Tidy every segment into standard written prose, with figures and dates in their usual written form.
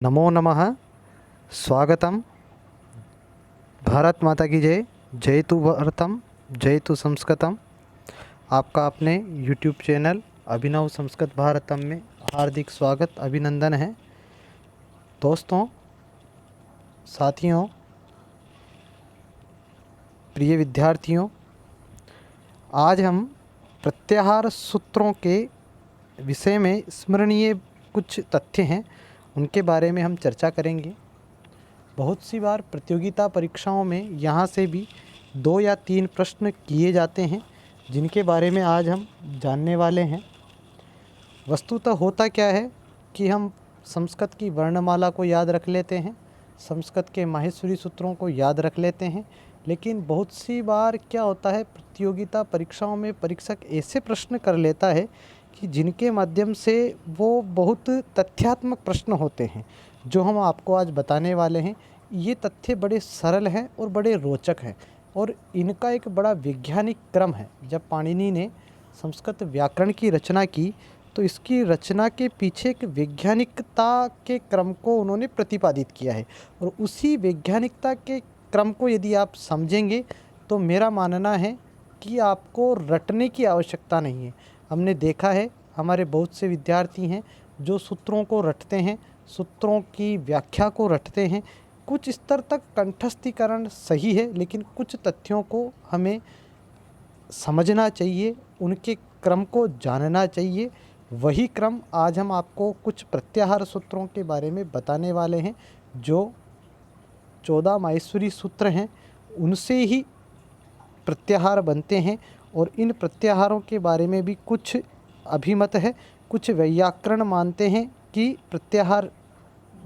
नमो नमः। स्वागतम। भारत माता की जय। जय तु भारतम, जय तु संस्कृतम। आपका अपने YouTube चैनल अभिनव संस्कृत भारतम में हार्दिक स्वागत अभिनंदन है। दोस्तों, साथियों, प्रिय विद्यार्थियों, आज हम प्रत्याहार सूत्रों के विषय में स्मरणीय कुछ तथ्य हैं, उनके बारे में हम चर्चा करेंगे। बहुत सी बार प्रतियोगिता परीक्षाओं में यहाँ से भी 2 या 3 प्रश्न किए जाते हैं, जिनके बारे में आज हम जानने वाले हैं। वस्तुतः होता क्या है कि हम संस्कृत की वर्णमाला को याद रख लेते हैं, संस्कृत के माहेश्वरी सूत्रों को याद रख लेते हैं, लेकिन बहुत सी बार क्या होता है, प्रतियोगिता परीक्षाओं में परीक्षक ऐसे प्रश्न कर लेता है कि जिनके माध्यम से वो बहुत तथ्यात्मक प्रश्न होते हैं, जो हम आपको आज बताने वाले हैं। ये तथ्य बड़े सरल हैं और बड़े रोचक हैं, और इनका एक बड़ा वैज्ञानिक क्रम है। जब पाणिनि ने संस्कृत व्याकरण की रचना की, तो इसकी रचना के पीछे एक वैज्ञानिकता के क्रम को उन्होंने प्रतिपादित किया है, और उसी वैज्ञानिकता के क्रम को यदि आप समझेंगे तो मेरा मानना है कि आपको रटने की आवश्यकता नहीं है। हमने देखा है, हमारे बहुत से विद्यार्थी हैं जो सूत्रों को रटते हैं, सूत्रों की व्याख्या को रटते हैं। कुछ स्तर तक कंठस्थीकरण सही है, लेकिन कुछ तथ्यों को हमें समझना चाहिए, उनके क्रम को जानना चाहिए। वही क्रम आज हम आपको कुछ प्रत्याहार सूत्रों के बारे में बताने वाले हैं, जो 14 माहेश्वरी सूत्र हैं, उनसे ही प्रत्याहार बनते हैं। और इन प्रत्याहारों के बारे में भी कुछ अभिमत है। कुछ वैयाकरण मानते हैं कि प्रत्याहार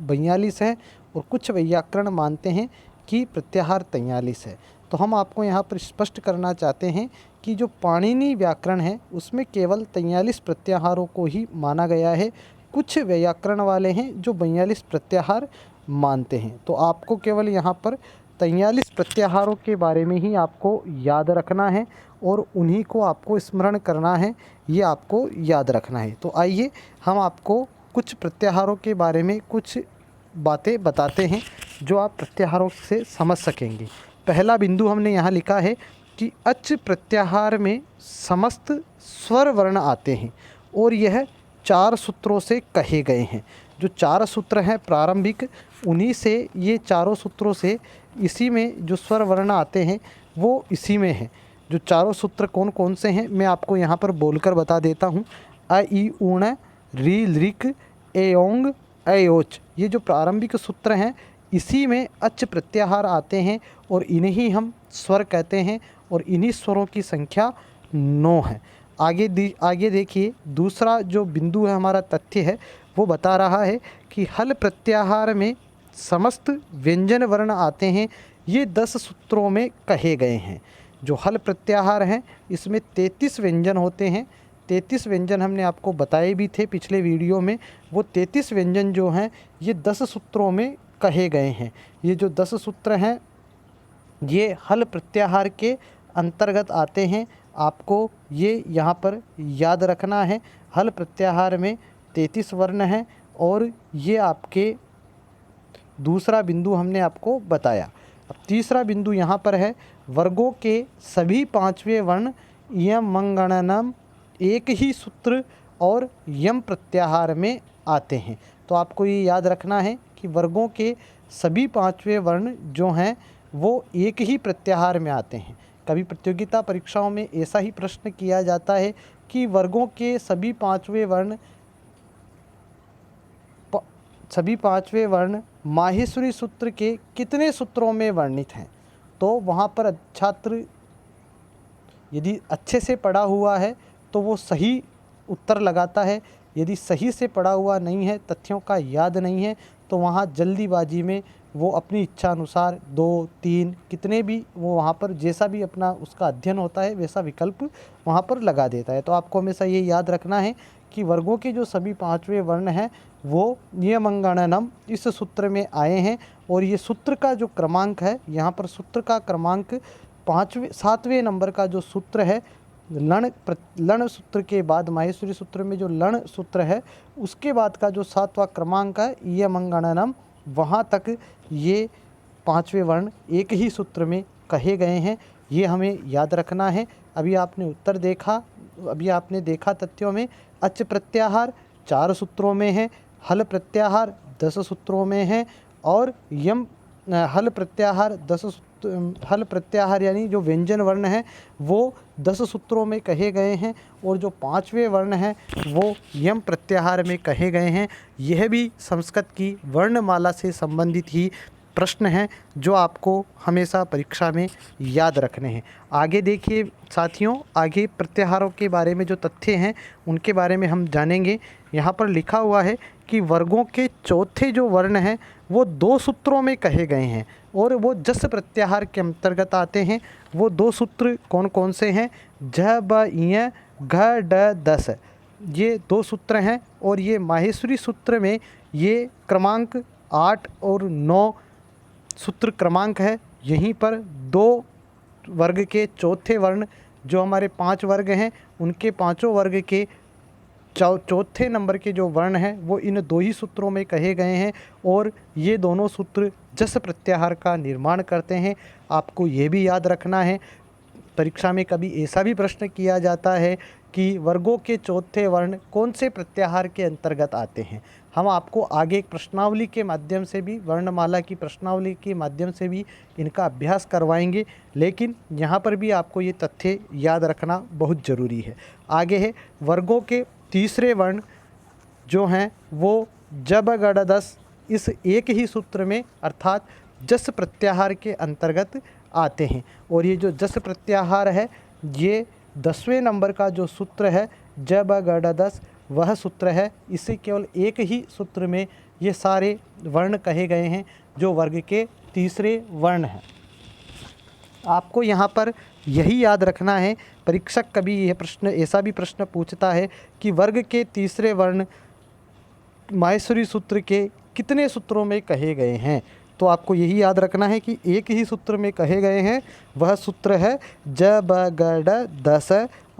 42 है, और कुछ वैयाकरण मानते हैं कि प्रत्याहार 43 है। तो हम आपको यहाँ पर स्पष्ट करना चाहते हैं कि जो पाणिनि व्याकरण है, उसमें केवल 43 प्रत्याहारों को ही माना गया है। कुछ वैयाकरण वाले हैं जो 42 प्रत्याहार मानते हैं। तो आपको केवल यहाँ पर 43 प्रत्याहारों के बारे में ही आपको याद रखना है, और उन्हीं को आपको स्मरण करना है, ये आपको याद रखना है। तो आइए हम आपको कुछ प्रत्याहारों के बारे में कुछ बातें बताते हैं, जो आप प्रत्याहारों से समझ सकेंगे। पहला बिंदु हमने यहाँ लिखा है कि अच प्रत्याहार में समस्त स्वर वर्ण आते हैं, और यह 4 सूत्रों से कहे गए हैं। जो 4 सूत्र हैं प्रारंभिक, उन्हीं से, ये चारों सूत्रों से, इसी में जो स्वर वर्ण आते हैं वो इसी में हैं। जो चारों सूत्र कौन कौन से हैं, मैं आपको यहाँ पर बोलकर बता देता हूँ। अ ई ऊण री लृक ए ओंग ऐ ओच, ये जो प्रारंभिक सूत्र हैं, इसी में अच प्रत्याहार आते हैं, और इन्हीं हम स्वर कहते हैं, और इन्हीं स्वरों की संख्या 9 है। आगे देखिए, दूसरा जो बिंदु है, हमारा तथ्य है, वो बता रहा है कि हल प्रत्याहार में समस्त व्यंजन वर्ण आते हैं। ये 10 सूत्रों में कहे गए हैं। जो हल प्रत्याहार हैं, इसमें 33 व्यंजन होते हैं। 33 व्यंजन हमने आपको बताए भी थे पिछले वीडियो में। वो 33 व्यंजन जो हैं, ये 10 सूत्रों में कहे गए हैं। ये जो 10 सूत्र हैं, ये हल प्रत्याहार के अंतर्गत आते हैं। आपको ये यहाँ पर याद रखना है। हल प्रत्याहार में 33 वर्ण हैं, और ये आपके दूसरा बिंदु हमने आपको बताया। अब तीसरा बिंदु यहाँ पर है, वर्गों के सभी 5वें वर्ण यम मंगणनम एक ही सूत्र और यम प्रत्याहार में आते हैं। तो आपको ये याद रखना है कि वर्गों के सभी 5वें वर्ण जो हैं, वो एक ही प्रत्याहार में आते हैं। कभी प्रतियोगिता परीक्षाओं में ऐसा ही प्रश्न किया जाता है कि वर्गों के सभी पाँचवें वर्ण माहेश्वरी सूत्र के कितने सूत्रों में वर्णित हैं। तो वहाँ पर छात्र यदि अच्छे से पढ़ा हुआ है तो वो सही उत्तर लगाता है। यदि सही से पढ़ा हुआ नहीं है, तथ्यों का याद नहीं है, तो वहाँ जल्दीबाजी में वो अपनी इच्छा अनुसार 2, 3 कितने भी वो वहाँ पर जैसा भी अपना उसका अध्ययन होता है, वैसा विकल्प वहाँ पर लगा देता है। तो आपको हमेशा ये याद रखना है कि वर्गों के जो सभी 5वें वर्ण हैं, वो नियमंगणनम इस सूत्र में आए हैं। और ये सूत्र का जो क्रमांक है, यहाँ पर सूत्र का क्रमांक 7वें नंबर का जो सूत्र है, लण सूत्र के बाद माहेश्वरी सूत्र में जो लण सूत्र है उसके बाद का जो 7वां क्रमांक है इयमंगणनम, वहाँ तक ये 5वें वर्ण एक ही सूत्र में कहे गए हैं। ये हमें याद रखना है। अभी आपने देखा तथ्यों में अच प्रत्याहार 4 सूत्रों में है, हल प्रत्याहार 10 सूत्रों में है और यम हल प्रत्याहार यानी जो व्यंजन वर्ण है वो 10 सूत्रों में कहे गए हैं और जो 5वें वर्ण है वो यम प्रत्याहार में कहे गए हैं। यह भी संस्कृत की वर्णमाला से संबंधित ही प्रश्न हैं जो आपको हमेशा परीक्षा में याद रखने हैं। आगे देखिए साथियों, आगे प्रत्याहारों के बारे में जो तथ्य हैं उनके बारे में हम जानेंगे। यहाँ पर लिखा हुआ है कि वर्गों के चौथे जो वर्ण हैं वो 2 सूत्रों में कहे गए हैं और वो जस प्रत्याहार के अंतर्गत आते हैं। वो 2 सूत्र कौन कौन से हैं? झ ब इय घ ड दस, ये 2 सूत्र हैं और ये माहेश्वरी सूत्र में ये क्रमांक 8 और 9 सूत्र क्रमांक है। यहीं पर 2 वर्ग के चौथे वर्ण जो हमारे 5 वर्ग हैं उनके पांचों वर्ग के चौथे नंबर के जो वर्ण हैं वो इन 2 ही सूत्रों में कहे गए हैं और ये दोनों सूत्र जस प्रत्याहार का निर्माण करते हैं। आपको ये भी याद रखना है, परीक्षा में कभी ऐसा भी प्रश्न किया जाता है कि वर्गों के चौथे वर्ण कौन से प्रत्याहार के अंतर्गत आते हैं। हम आपको आगे एक प्रश्नावली के माध्यम से भी, वर्णमाला की प्रश्नावली के माध्यम से भी इनका अभ्यास करवाएंगे, लेकिन यहाँ पर भी आपको ये तथ्य याद रखना बहुत ज़रूरी है। आगे है वर्गों के तीसरे वर्ण जो हैं वो जब गड़ दस, इस एक ही सूत्र में अर्थात जस प्रत्याहार के अंतर्गत आते हैं और ये जो जस प्रत्याहार है ये 10वें नंबर का जो सूत्र है जब गड़ दस वह सूत्र है। इसे केवल एक ही सूत्र में ये सारे वर्ण कहे गए हैं जो वर्ग के तीसरे वर्ण हैं। आपको यहाँ पर यही याद रखना है, परीक्षक कभी यह प्रश्न ऐसा भी प्रश्न पूछता है कि वर्ग के तीसरे वर्ण माहेश्वरी सूत्र के कितने सूत्रों में कहे गए हैं, तो आपको यही याद रखना है कि एक ही सूत्र में कहे गए हैं। वह सूत्र है ज ब ग ड दस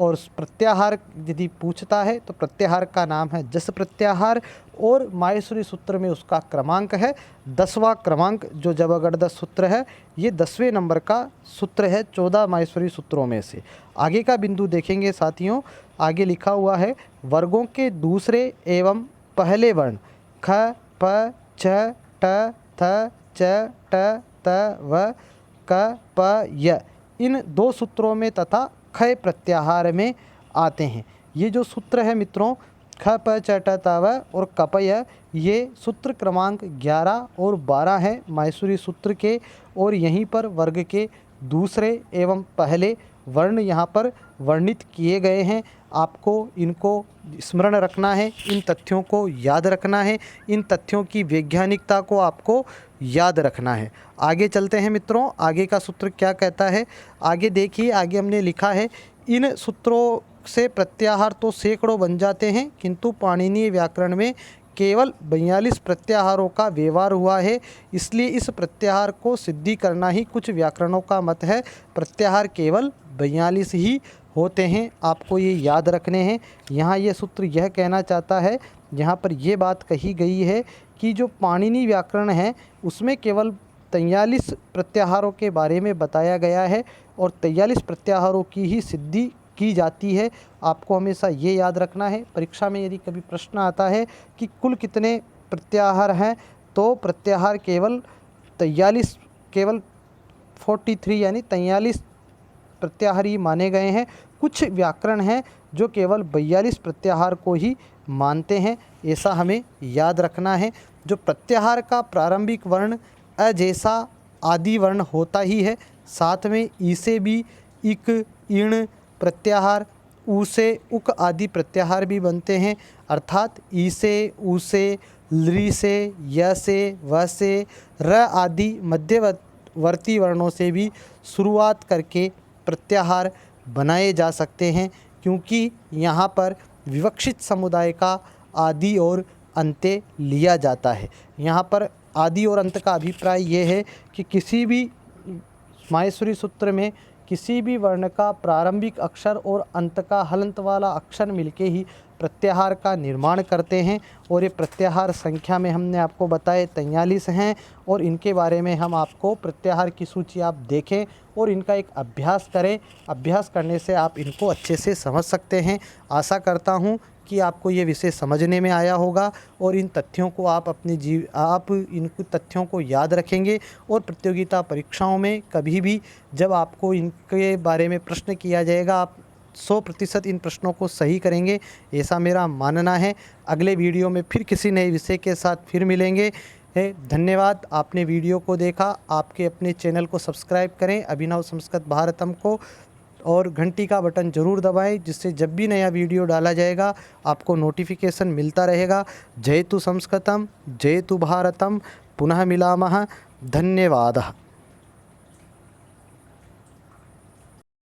और प्रत्याहार यदि पूछता है तो प्रत्याहार का नाम है जस प्रत्याहार और माहेश्वरी सूत्र में उसका क्रमांक है 10वां क्रमांक। जो जब गड़ दस सूत्र है ये 10वें नंबर का सूत्र है 14 माहेश्वरी सूत्रों में से। आगे का बिंदु देखेंगे साथियों, आगे लिखा हुआ है वर्गों के दूसरे एवं पहले वर्ण ख प छ ट थ च ट त व क प य इन 2 सूत्रों में तथा खय प्रत्याहार में आते हैं। ये जो सूत्र है मित्रों ख प च ट त व और कपय, ये सूत्र क्रमांक 11 और 12 हैं माहेश्वरी सूत्र के और यहीं पर वर्ग के दूसरे एवं पहले वर्ण यहाँ पर वर्णित किए गए हैं। आपको इनको स्मरण रखना है, इन तथ्यों को याद रखना है, इन तथ्यों की वैज्ञानिकता को आपको याद रखना है। आगे चलते हैं मित्रों, आगे का सूत्र क्या कहता है। आगे देखिए, आगे हमने लिखा है इन सूत्रों से प्रत्याहार तो सैकड़ों बन जाते हैं किंतु पाणिनीय व्याकरण में केवल 42 प्रत्याहारों का व्यवहार हुआ है, इसलिए इस प्रत्याहार को सिद्धि करना ही कुछ व्याकरणों का मत है। प्रत्याहार केवल 42 ही होते हैं, आपको ये याद रखने हैं। यहाँ ये सूत्र यह कहना चाहता है, यहाँ पर ये बात कही गई है कि जो पाणिनी व्याकरण है उसमें केवल 43 प्रत्याहारों के बारे में बताया गया है और 43 प्रत्याहारों की ही सिद्धि की जाती है। आपको हमेशा ये याद रखना है, परीक्षा में यदि कभी प्रश्न आता है कि कुल कितने प्रत्याहार हैं तो प्रत्याहार केवल 43 यानी 43 प्रत्याहार ही माने गए हैं। कुछ व्याकरण हैं जो केवल 42 प्रत्याहार को ही मानते हैं, ऐसा हमें याद रखना है। जो प्रत्याहार का प्रारंभिक वर्ण अ जैसा आदि वर्ण होता ही है, साथ में ई से भी इक इण प्रत्याहार, ऊ से उक आदि प्रत्याहार भी बनते हैं, अर्थात ई से, ऊ से, लृ से, य से, व से, र आदि मध्यवर्ती वर्णों से भी शुरुआत करके प्रत्याहार बनाए जा सकते हैं, क्योंकि यहाँ पर विवक्षित समुदाय का आदि और अंत्य लिया जाता है। यहाँ पर आदि और अंत का अभिप्राय ये है कि किसी भी माहेश्वरी सूत्र में किसी भी वर्ण का प्रारंभिक अक्षर और अंत का हलंत वाला अक्षर मिलके ही प्रत्याहार का निर्माण करते हैं। और ये प्रत्याहार संख्या में हमने आपको बताए 43 हैं और इनके बारे में हम आपको प्रत्याहार की सूची आप देखें और इनका एक अभ्यास करें। अभ्यास करने से आप इनको अच्छे से समझ सकते हैं। आशा करता हूँ कि आपको ये विषय समझने में आया होगा और इन तथ्यों को आप इन तथ्यों को याद रखेंगे और प्रतियोगिता परीक्षाओं में कभी भी जब आपको इनके बारे में प्रश्न किया जाएगा आप 100% इन प्रश्नों को सही करेंगे, ऐसा मेरा मानना है। अगले वीडियो में फिर किसी नए विषय के साथ फिर मिलेंगे। धन्यवाद, आपने वीडियो को देखा। आपके अपने चैनल को सब्सक्राइब करें अभिनव संस्कृत भारतम को और घंटी का बटन ज़रूर दबाएं, जिससे जब भी नया वीडियो डाला जाएगा आपको नोटिफिकेशन मिलता रहेगा। जयतु संस्कृतम जयतु भारतम, पुनः मिलामः। धन्यवादः।